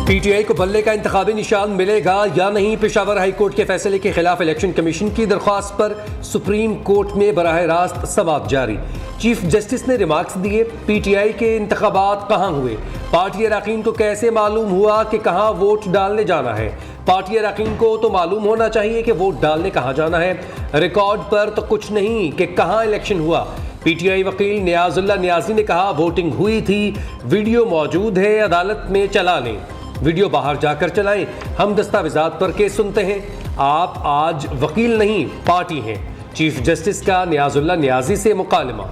PTI को बल्ले का इंतखाबी निशान मिलेगा या नहीं। पेशावर हाई कोर्ट के फैसले के खिलाफ इलेक्शन कमीशन की दरख्वास्त पर सुप्रीम कोर्ट में बराह रास्त समाअत जारी। चीफ जस्टिस ने रिमार्क्स दिए, पीटीआई के इंतखाबात कहाँ हुए, पार्टी अरकान को कैसे मालूम हुआ कि कहाँ वोट डालने जाना है। पार्टी अरकान को तो मालूम होना चाहिए कि वोट डालने कहाँ जाना है, रिकॉर्ड पर तो कुछ नहीं कि कहाँ इलेक्शन हुआ। पीटीआई वकील नियाजुल्ला नियाजी ने कहा, वोटिंग हुई थी, वीडियो मौजूद है, अदालत में चला लें, वीडियो बाहर जाकर चलाएं, हम दस्तावेजात पर केस सुनते हैं। आप आज वकील नहीं पार्टी हैं। चीफ जस्टिस का नियाजुल्ला नियाजी से मुकालमा।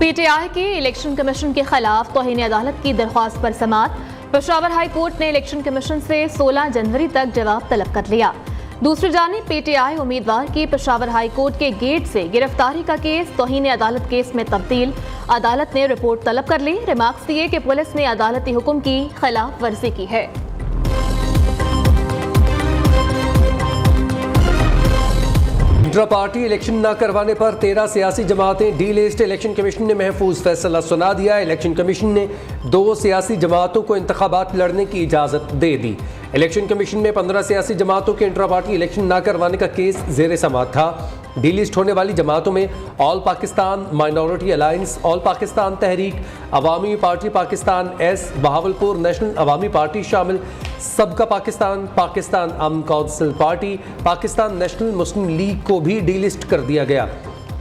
पीटीआई के इलेक्शन कमीशन के खिलाफ तौहीन अदालत की दरख्वास्त पर समाअत। पेशावर हाई कोर्ट ने इलेक्शन कमीशन से 16 जनवरी तक जवाब तलब कर लिया। दूसरी जानिब पीटीआई उम्मीदवार की पेशावर हाई कोर्ट के गेट से गिरफ्तारी का केस तौहीन अदालत केस में तब्दील। अदालत ने रिपोर्ट तलब कर ली। रिमार्क्स दिए कि पुलिस ने अदालती हुक्म की खिलाफ वर्जी की है। इंट्रा पार्टी इलेक्शन न करवाने पर 13 सियासी जमातें डी लिस्ट। इलेक्शन कमीशन ने महफूज फैसला सुना दिया। इलेक्शन कमीशन ने 2 सियासी जमातों को इंतखाबात लड़ने की इजाज़त दे दी। इलेक्शन कमीशन में 15 सियासी जमातों के इंट्रा पार्टी इलेक्शन न करवाने का केस जेर समाअत था। डी लिस्ट होने वाली जमातों में all Pakistan minority alliance, all Pakistan तहरीक, अवामी party Pakistan S, Bahawalpur national अवामी पार्टी शामिल, सबका पाकिस्तान, पाकिस्तान अमन council party, Pakistan national Muslim league को भी डी लिस्ट कर दिया गया।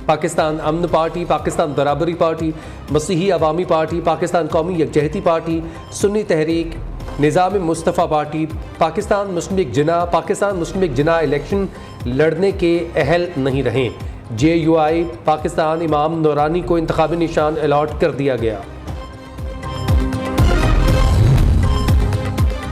पाकिस्तान अमन पार्टी, पाकिस्तान बराबरी पार्टी, मसीही अवामी पार्टी, पाकिस्तान कौमी यकजहती पार्टी, सुन्नी तहरीक, निज़ाम मुस्तफ़ा पार्टी, पाकिस्तान मुस्लिम लीग जिना, पाकिस्तान मुस्लिम लीग जिना इलेक्शन लड़ने के अहल नहीं रहे। JUI पाकिस्तान इमाम नूरानी को इंतखाबी निशान अलॉट कर दिया गया।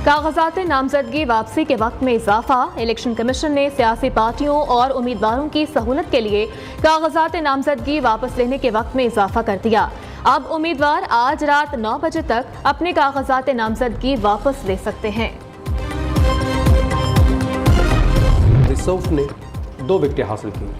कागजात नामजदगी वापसी के वक्त में इजाफा। इलेक्शन कमीशन ने सियासी पार्टियों और उम्मीदवारों की सहूलत के लिए कागजात नामजदगी वापस लेने के वक्त में इजाफा कर दिया। अब उम्मीदवार आज रात 9 बजे तक अपने कागजात नामजदगी वापस ले सकते हैं। रिसोफ ने 2 विकेटें हासिल की।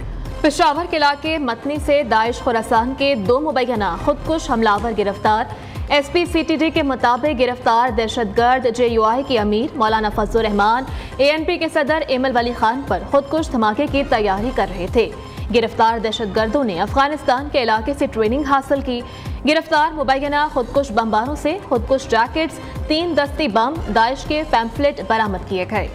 पेशावर के इलाके मतनी से दाइश खुरासान के 2 मुबैना खुदकुश हमलावर गिरफ्तार। SPCTD के मुताबिक गिरफ्तार दहशतगर्द JUI के अमीर मौलाना फजलुर रहमान ANP के सदर एमल वली खान पर खुदकुश धमाके की तैयारी कर रहे थे। गिरफ्तार दहशतगर्दों ने अफगानिस्तान के इलाके से ट्रेनिंग हासिल की। गिरफ्तार मुबैना खुदकुश बमबारों से खुदकुश जैकेट्स, 3 दस्ती बम, दाइश के पैम्फलेट बरामद किए गए।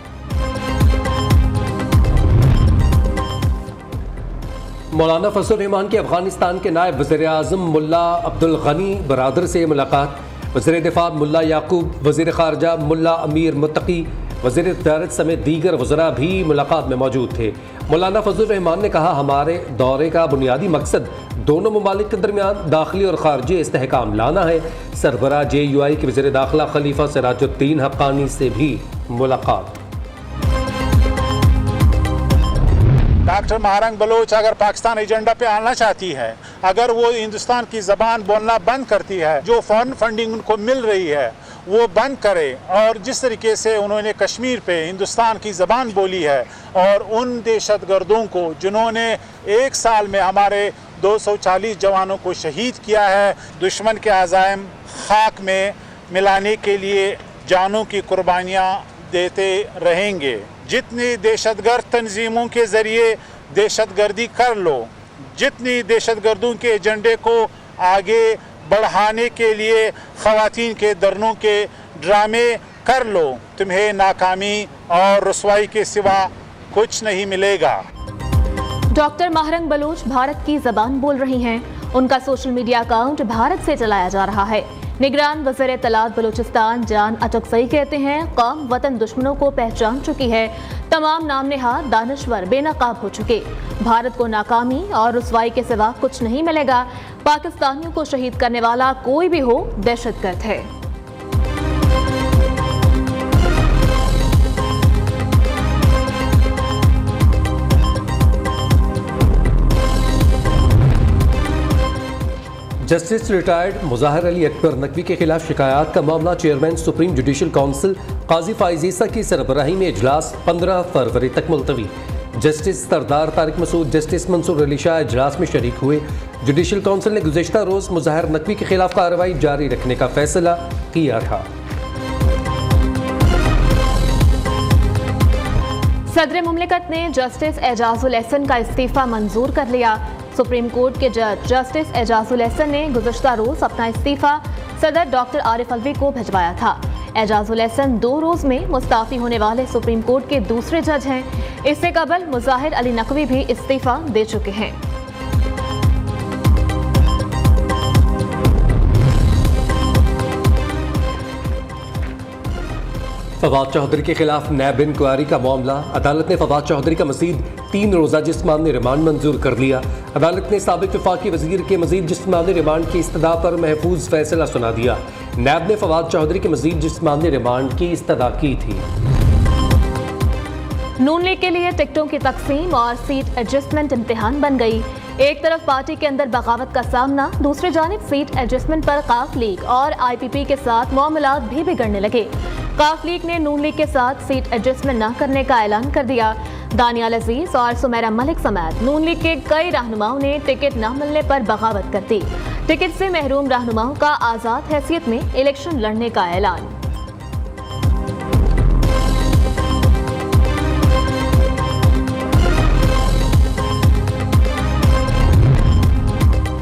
मौलाना फजलुर रहमान के अफगानिस्तान के नायब वज़ीर आज़म मुल्ला अब्दुल गनी बरादर से मुलाकात। वज़ीर दिफा मुल्ला याकूब, वज़ीर ख़ारजा मुल्ला अमीर मुत्तकी, वज़ीर तिजारत समेत दीगर वज़रा भी मुलाकात में मौजूद थे। मौलाना फजलुर रहमान ने कहा, हमारे दौरे का बुनियादी मकसद दोनों ममालिक के दरमियान दाखिली और ख़ारजी इस्तेहकाम लाना है। सरबराह JUI के वज़ीर दाखिला खलीफा सिराजुद्दीन हक्कानी से भी मुलाकात। डॉक्टर महारंग बलोच अगर पाकिस्तान एजेंडा पे आना चाहती है, अगर वो हिंदुस्तान की ज़बान बोलना बंद करती है, जो फॉरेन फंडिंग उनको मिल रही है वो बंद करे, और जिस तरीके से उन्होंने कश्मीर पे हिंदुस्तान की ज़बान बोली है, और उन दहशतगर्दों को जिन्होंने 1 साल में हमारे 240 जवानों को शहीद किया है, दुश्मन के अज़ाइम खाक में मिलाने के लिए जानों की कुर्बानियाँ देते रहेंगे। जितनी दहशतगर्द तंजीमों के ज़रिए दहशतगर्दी कर लो, जितनी दहशतगर्दों के एजेंडे को आगे बढ़ाने के लिए ख़वातीन के दर्नों के ड्रामे कर लो, तुम्हें नाकामी और रुसवाई के सिवा कुछ नहीं मिलेगा। डॉक्टर महारंग बलोच भारत की ज़बान बोल रही हैं। उनका सोशल मीडिया अकाउंट भारत से चलाया जा रहा है। निगरान वज़ीर इत्तलात बलूचिस्तान जान अचकज़ई कहते हैं, कौम वतन दुश्मनों को पहचान चुकी है, तमाम नाम नेहाद दानश्वर बेनकाब हो चुके। भारत को नाकामी और रुसवाई के सिवा कुछ नहीं मिलेगा। पाकिस्तानियों को शहीद करने वाला कोई भी हो दहशतगर्द है। जस्टिस रिटायर्ड मुज़ाहिर अली अकबर नकवी के खिलाफ शिकायत का मामला चेयरमैन सुप्रीम जुडिशल काउंसिल काजी फाइज ईसा की सरबराही में इजलास 15 फरवरी तक मुलतवी। जस्टिस सरदार तारिक मसूद, जस्टिस मंसूर अली शाह इजलास में शरीक हुए। जुडिशल काउंसिल ने गुज़िश्ता रोज़ मुज़ाहिर नकवी के खिलाफ कार्रवाई जारी रखने का फैसला किया था। सदर मुमलिकत ने जस्टिस एजाजुल एहसन का इस्तीफ़ा मंजूर कर लिया। सुप्रीम कोर्ट के जज जस्टिस एजाजुल एहसन ने गुज़िश्ता रोज़ अपना इस्तीफ़ा सदर डॉक्टर आरिफ अलवी को भिजवाया था। एजाजुल एहसन 2 रोज़ में मुस्ताफ़ी होने वाले सुप्रीम कोर्ट के दूसरे जज हैं। इससे कबल मुज़ाहिर अली नकवी भी इस्तीफ़ा दे चुके हैं। फवाद चौधरी के खिलाफ नैब इंक्वायरी का मामला। अदालत ने फवाद चौधरी का मज़ीद 3 रोज़ा जिस्मानी रिमांड मंजूर कर लिया। अदालत ने साबिक वफाकी वज़ीर के मज़ीद जिस्मानी रिमांड की इस्तदा पर महफूज फैसला सुना दिया। नैब ने फवाद चौधरी के मज़ीद जिस्मानी रिमांड की इस्तदा की थी। नून लीग के लिए टिकटों की तकसीम और सीट एडजस्टमेंट इम्तिहान बन गई। एक तरफ पार्टी के अंदर बगावत का सामना, दूसरी जानिब सीट एडजस्टमेंट पर काफ लीग और IPP के साथ मामलात भी बिगड़ने लगे। काफ लीग ने नून लीग के साथ सीट एडजस्टमेंट न करने का ऐलान कर दिया। दानियाल अजीज और सुमेरा मलिक समेत नून लीग के कई रहनुमाओं ने टिकट न मिलने पर बगावत कर दी। टिकट से महरूम रहनुमाओं का आज़ाद हैसियत में इलेक्शन लड़ने का ऐलान।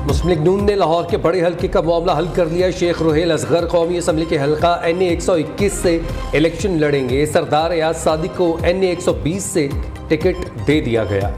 मुस्लिम लीग नून ने लाहौर के बड़े हल्के का मामला हल कर लिया। शेख रोहेल असगर कौमी असम्बली के हल्का NA 121 से इलेक्शन लड़ेंगे। सरदार एयाज सादिक को NA 120 से टिकट दे दिया गया।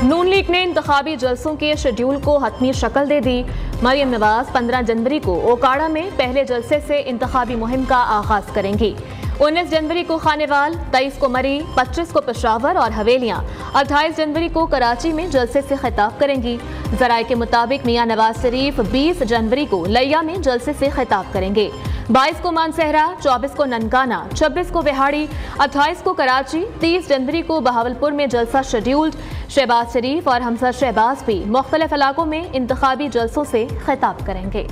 नून लीग ने इंतखाबी जलसों के शेड्यूल को हतमी शक्ल दे दी। मरियम नवाज 15 जनवरी को ओकाड़ा में पहले जलसे से इंतखाबी मुहिम का आगाज करेंगी। 19 जनवरी को खानेवाल, 23 को मरी, 25 को पेशावर और हवेलियां, 28 जनवरी को कराची में जलसे से खिताब करेंगी। जराये के मुताबिक मियां नवाज शरीफ 20 जनवरी को लिया में जलसे से खिताब करेंगे। 22 को मानसहरा, 24 को ननकाना, 26 को बिहाड़ी, 28 को कराची, 30 जनवरी को बहावलपुर में जलसा शेड्यूल्ड। शहबाज शरीफ और हमजा शहबाज भी मुख्तलिफ इलाकों में इंतखाबी जलसों से खिताब करेंगे।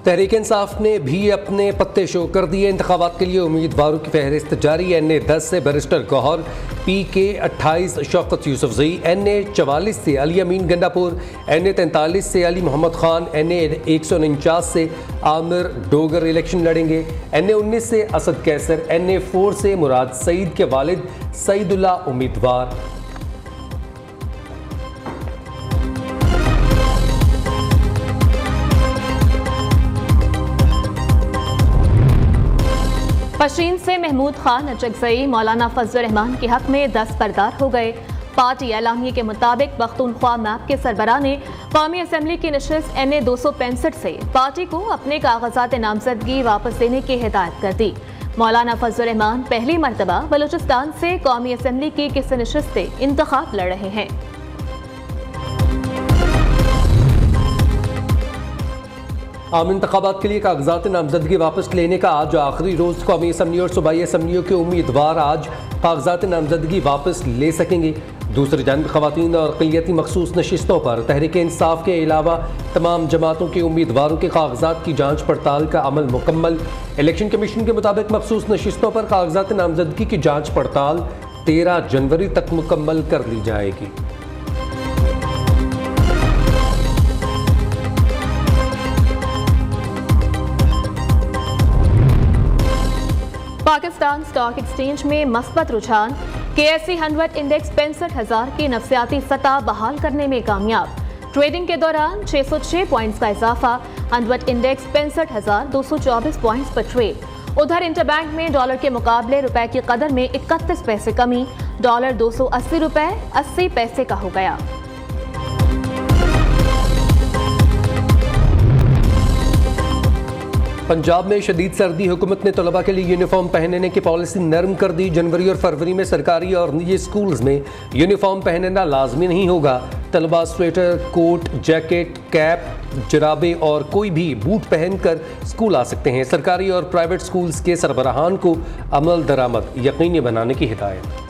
तहरीक इंसाफ ने भी अपने पत्ते शो कर दिए। इंतखाबात के लिए उम्मीदवारों की फहरिस्त जारी। NA 10 से barrister Gauhar, PK 28 Shaukat Yusufzai, NA 44 से अली अमीन गंडापुर, NA 43 से अली मोहम्मद खान, NA 149 से आमिर डोगर इलेक्शन लड़ेंगे। NA 19 से असद कैसर, NA 4 से मुराद सईद के वालिद सईदुल्ला उम्मीदवार। पशीन से महमूद खान अचकजई मौलाना फजल रहमान के हक में दस्तबरदार हो गए। पार्टी एलानिये के मुताबिक पख्तूनख्वा मैप के सरबराह ने कौमी असम्बली की नशिस्त NA 265 से पार्टी को अपने कागजात नामजदगी वापस देने की हिदायत कर दी। मौलाना फजल रहमान पहली मरतबा बलूचिस्तान से कौमी असम्बली की किसी नशिस्त से इंतखाब लड़ रहे हैं। आम इंतखाबात के लिए कागजात नामजदगी वापस लेने का आज आखिरी रोज़। कौमी असम्बली और सूबाई असम्बलियों के उम्मीदवार आज कागजात नामजदगी वापस ले सकेंगे। दूसरी जानब ख़वातीन और अक़लियती मखसूस नशिस्तों पर तहरीक इंसाफ के अलावा तमाम जमातों के उम्मीदवारों के कागजात की जाँच पड़ताल का अमल मुकम्मल। इलेक्शन कमीशन के मुताबिक मखसूस नशिस्तों पर कागजात नामजदगी की जाँच पड़ताल 13 जनवरी तक मुकम्मल कर ली जाएगी। पाकिस्तान स्टॉक एक्सचेंज में मस्बत रुझान। KSE 100 इंडेक्स 65,000 की नफसियाती सतह बहाल करने में कामयाब। ट्रेडिंग के दौरान 606 पॉइंट्स का इजाफा। 100 इंडेक्स 65,224 पॉइंट्स पर ट्रेड। उधर इंटरबैंक में डॉलर के मुकाबले रुपए की कदर में 31 पैसे कमी। डॉलर 280 रुपए 80 पैसे का हो गया। पंजाब में शदीद सर्दी। हुकूमत ने तलबा के लिए यूनिफॉर्म पहनने की पॉलिसी नरम कर दी। जनवरी और फरवरी में सरकारी और निजी स्कूल्स में यूनिफॉर्म पहनना लाजमी नहीं होगा। तलबा स्वेटर, कोट, जैकेट, कैप, जराबे और कोई भी बूट पहनकर स्कूल आ सकते हैं। सरकारी और प्राइवेट स्कूल्स के सरबराहान को अमल दरामद यकीनी बनाने की हिदायत।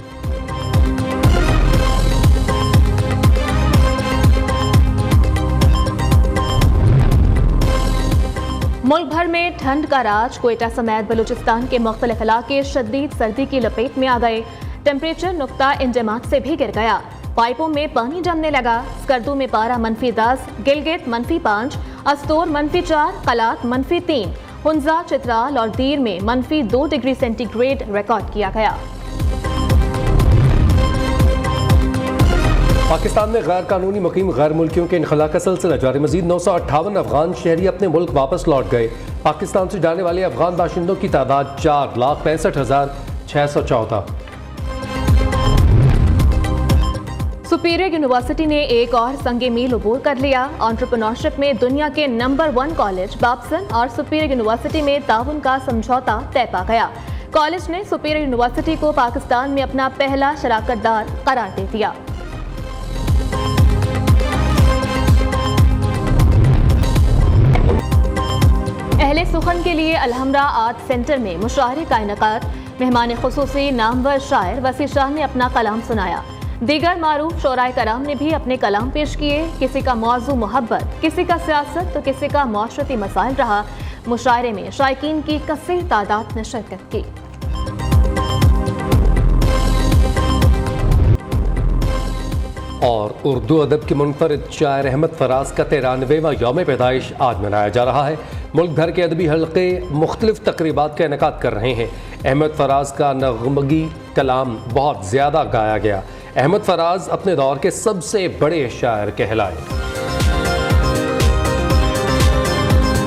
भर में ठंड का राज, कोयटा समेत बलूचिस्तान के मुख्तलिफ इलाके शदीद सर्दी की लपेट में आ गए। टेम्परेचर नुक्ता इंजमात से भी गिर गया। पाइपों में पानी जमने लगा। स्कर्दू में पारा -10, गिलगित -5, अस्तोर -4, कलात -3, हुंजा, चित्राल और दीर में -2 डिग्री सेंटीग्रेड रिकॉर्ड किया गया। पाकिस्तान में गैर कानूनी मुकीम गैर मुल्कियों के इनखला का सिलसिला जारी। मजीद 958 अफगान शहरी अपने मुल्क वापस लौट गए। पाकिस्तान से जाने वाले अफगान बाशिंदों की तादाद 4,65,614। सुपीरियर यूनिवर्सिटी ने एक और संगे मील अबूर कर लिया। एंटरप्रेन्योरशिप में दुनिया के नंबर 1 कॉलेज बाप्सन और सुपीरियर यूनिवर्सिटी में ताउन का समझौता तय पा गया। कॉलेज ने सुपीरियर यूनिवर्सिटी को पाकिस्तान में अपना पहला शराकतदार करार दे दिया। अहले सुखन के लिए अलहमरा आर्ट सेंटर में मुशायरे का इनेकाद। मेहमान खुसूसी नामवर शायर वसी शाह ने अपना कलाम सुनाया। दीगर मारूफ शोराए कराम ने भी अपने कलाम पेश किए। किसी का मौजू मोहब्बत, किसी का सियासत तो किसी का माशरती मसाइल रहा। मुशायरे में शायकीन की कसीर तादाद ने शिरकत की। और उर्दू अदब के मुनफरिद शायर अहमद फराज का 93वां यौम पैदाइश आज मनाया जा रहा है। मुल्क भर के अदबी हल्के मुख्तलिफ तकरीबात का इनेकाद कर रहे हैं। अहमद फराज का नगमगी कलाम बहुत ज़्यादा गाया गया। अहमद फराज अपने दौर के सबसे बड़े शायर कहलाए।